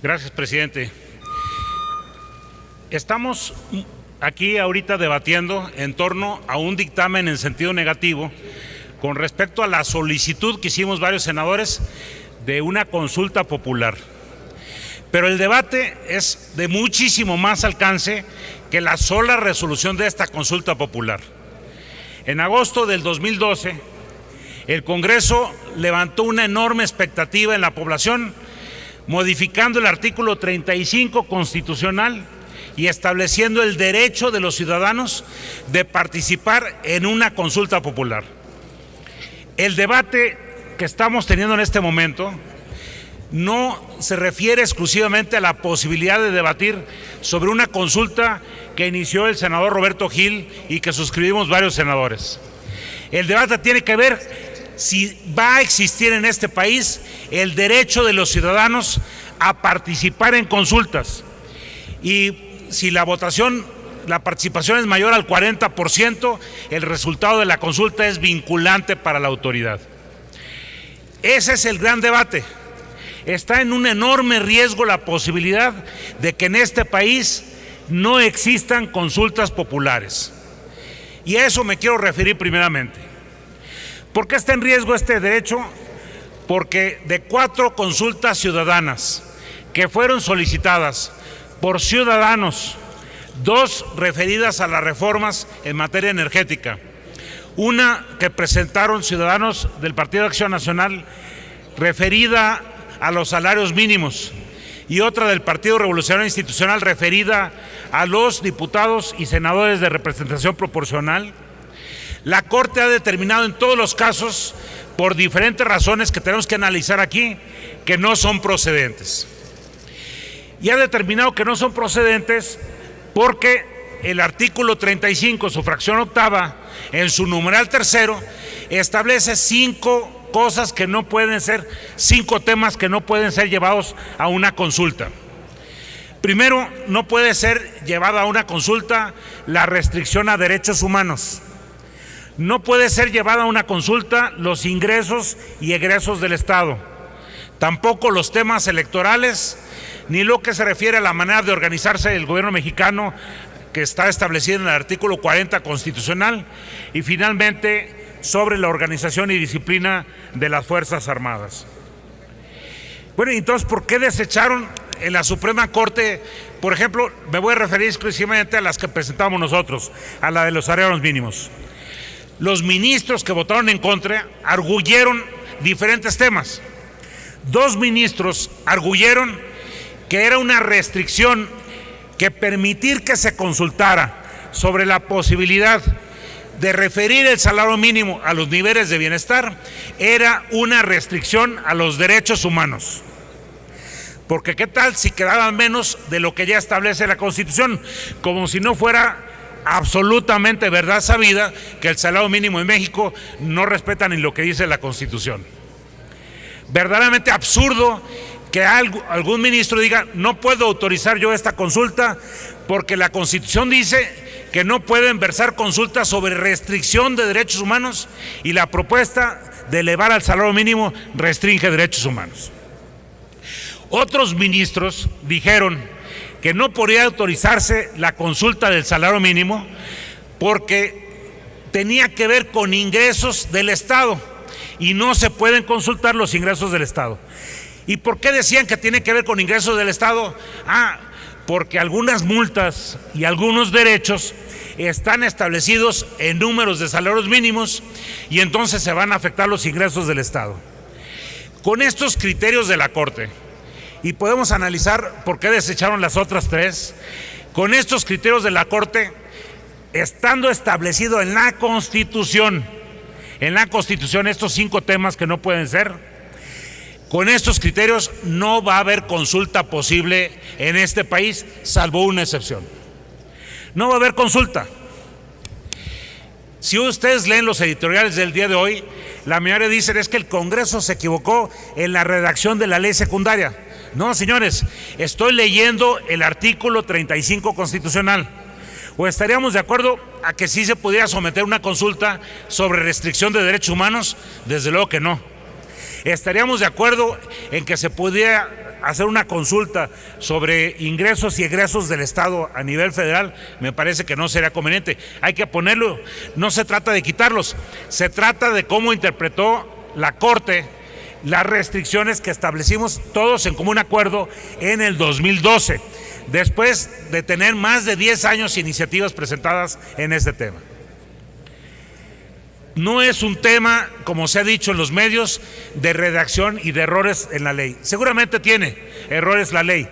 Gracias, presidente. Estamos aquí ahorita debatiendo en torno a un dictamen en sentido negativo con respecto a la solicitud que hicimos varios senadores de una consulta popular. Pero el debate es de muchísimo más alcance que la sola resolución de esta consulta popular. En agosto del 2012, el Congreso levantó una enorme expectativa en la población, modificando el artículo 35 constitucional y estableciendo el derecho de los ciudadanos de participar en una consulta popular. El debate que estamos teniendo en este momento no se refiere exclusivamente a la posibilidad de debatir sobre una consulta que inició el senador Roberto Gil y que suscribimos varios senadores. El debate tiene que ver si va a existir en este país el derecho de los ciudadanos a participar en consultas y si la participación es mayor al 40%, el resultado de la consulta es vinculante para la autoridad. Ese es el gran debate. Está en un enorme riesgo la posibilidad de que en este país no existan consultas populares. Y a eso me quiero referir primeramente. ¿Por qué está en riesgo este derecho? Porque de 4 consultas ciudadanas que fueron solicitadas por ciudadanos, 2 referidas a las reformas en materia energética, una que presentaron ciudadanos del Partido de Acción Nacional referida a los salarios mínimos y otra del Partido Revolucionario Institucional referida a los diputados y senadores de representación proporcional. La Corte ha determinado en todos los casos, por diferentes razones que tenemos que analizar aquí, que no son procedentes. Y ha determinado que no son procedentes porque el artículo 35, su fracción octava, en su numeral tercero, establece 5 cosas que no pueden ser, 5 temas que no pueden ser llevados a una consulta. Primero, no puede ser llevada a una consulta la restricción a derechos humanos. No puede ser llevada a una consulta los ingresos y egresos del Estado. Tampoco los temas electorales, ni lo que se refiere a la manera de organizarse el gobierno mexicano, que está establecido en el artículo 40 constitucional, y finalmente sobre la organización y disciplina de las Fuerzas Armadas. Bueno, entonces, ¿por qué desecharon en la Suprema Corte? Por ejemplo, me voy a referir exclusivamente a las que presentamos nosotros, a la de los salarios mínimos. Los ministros que votaron en contra arguyeron diferentes temas. 2 ministros arguyeron que era una restricción que permitir que se consultara sobre la posibilidad de referir el salario mínimo a los niveles de bienestar era una restricción a los derechos humanos. Porque ¿qué tal si quedaban menos de lo que ya establece la Constitución? Como si no fuera absolutamente verdad sabida que el salario mínimo en México no respeta ni lo que dice la Constitución. Verdaderamente absurdo que algún ministro diga: no puedo autorizar yo esta consulta porque la Constitución dice que no pueden versar consultas sobre restricción de derechos humanos y la propuesta de elevar al salario mínimo restringe derechos humanos. Otros ministros dijeron que no podía autorizarse la consulta del salario mínimo porque tenía que ver con ingresos del Estado y no se pueden consultar los ingresos del Estado. ¿Y por qué decían que tiene que ver con ingresos del Estado? Porque algunas multas y algunos derechos están establecidos en números de salarios mínimos y entonces se van a afectar los ingresos del Estado. Con estos criterios de la Corte, y podemos analizar por qué desecharon las otras 3, con estos criterios de la Corte, estando establecido en la Constitución estos 5 temas que no pueden ser, con estos criterios no va a haber consulta posible en este país, salvo una excepción. No va a haber consulta. Si ustedes leen los editoriales del día de hoy, la mayoría dicen es que el Congreso se equivocó en la redacción de la ley secundaria. No, señores, estoy leyendo el artículo 35 constitucional. ¿O estaríamos de acuerdo a que sí se pudiera someter una consulta sobre restricción de derechos humanos? Desde luego que no. ¿Estaríamos de acuerdo en que se pudiera hacer una consulta sobre ingresos y egresos del Estado a nivel federal, me parece que no sería conveniente. Hay que ponerlo, no se trata de quitarlos, se trata de cómo interpretó la Corte las restricciones que establecimos todos en común acuerdo en el 2012, después de tener más de 10 años iniciativas presentadas en este tema. No es un tema, como se ha dicho en los medios, de redacción y de errores en la ley. Seguramente tiene errores la ley,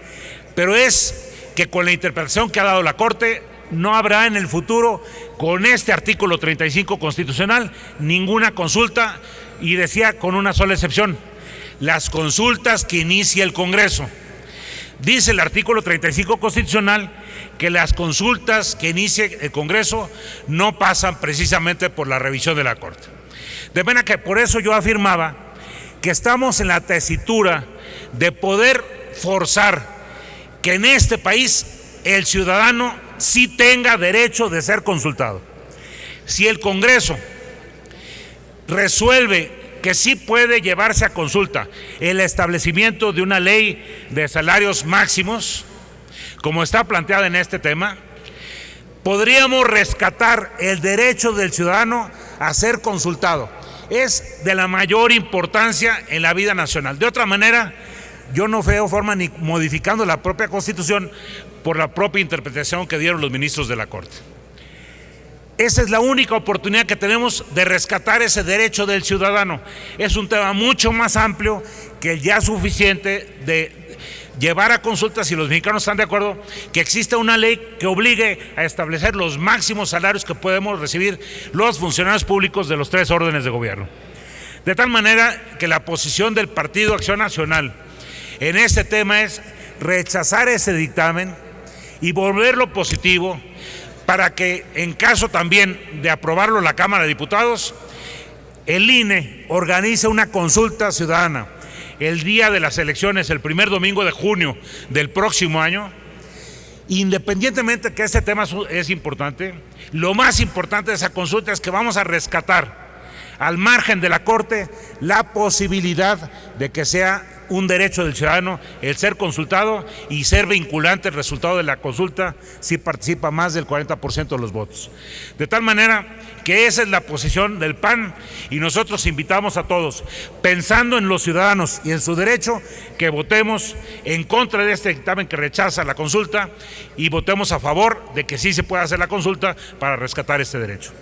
pero es que con la interpretación que ha dado la Corte, no habrá en el futuro, con este artículo 35 constitucional, ninguna consulta, y decía con una sola excepción: las consultas que inicie el Congreso. Dice el artículo 35 constitucional que las consultas que inicie el Congreso no pasan precisamente por la revisión de la Corte. De manera que por eso yo afirmaba que estamos en la tesitura de poder forzar que en este país el ciudadano sí tenga derecho de ser consultado. Si el Congreso resuelve que sí puede llevarse a consulta el establecimiento de una ley de salarios máximos, como está planteada en este tema, podríamos rescatar el derecho del ciudadano a ser consultado. Es de la mayor importancia en la vida nacional. De otra manera, yo no veo forma ni modificando la propia Constitución por la propia interpretación que dieron los ministros de la Corte. Esa es la única oportunidad que tenemos de rescatar ese derecho del ciudadano. Es un tema mucho más amplio que el ya suficiente de llevar a consultas, si los mexicanos están de acuerdo, que exista una ley que obligue a establecer los máximos salarios que podemos recibir los funcionarios públicos de los 3 órdenes de gobierno. De tal manera que la posición del Partido Acción Nacional en este tema es rechazar ese dictamen y volverlo positivo, para que en caso también de aprobarlo la Cámara de Diputados, el INE organice una consulta ciudadana el día de las elecciones, el primer domingo de junio del próximo año. Independientemente que este tema es importante, lo más importante de esa consulta es que vamos a rescatar, al margen de la Corte, la posibilidad de que sea un derecho del ciudadano el ser consultado y ser vinculante el resultado de la consulta si participa más del 40% de los votos. De tal manera que esa es la posición del PAN, y nosotros invitamos a todos, pensando en los ciudadanos y en su derecho, que votemos en contra de este dictamen que rechaza la consulta y votemos a favor de que sí se pueda hacer la consulta para rescatar este derecho.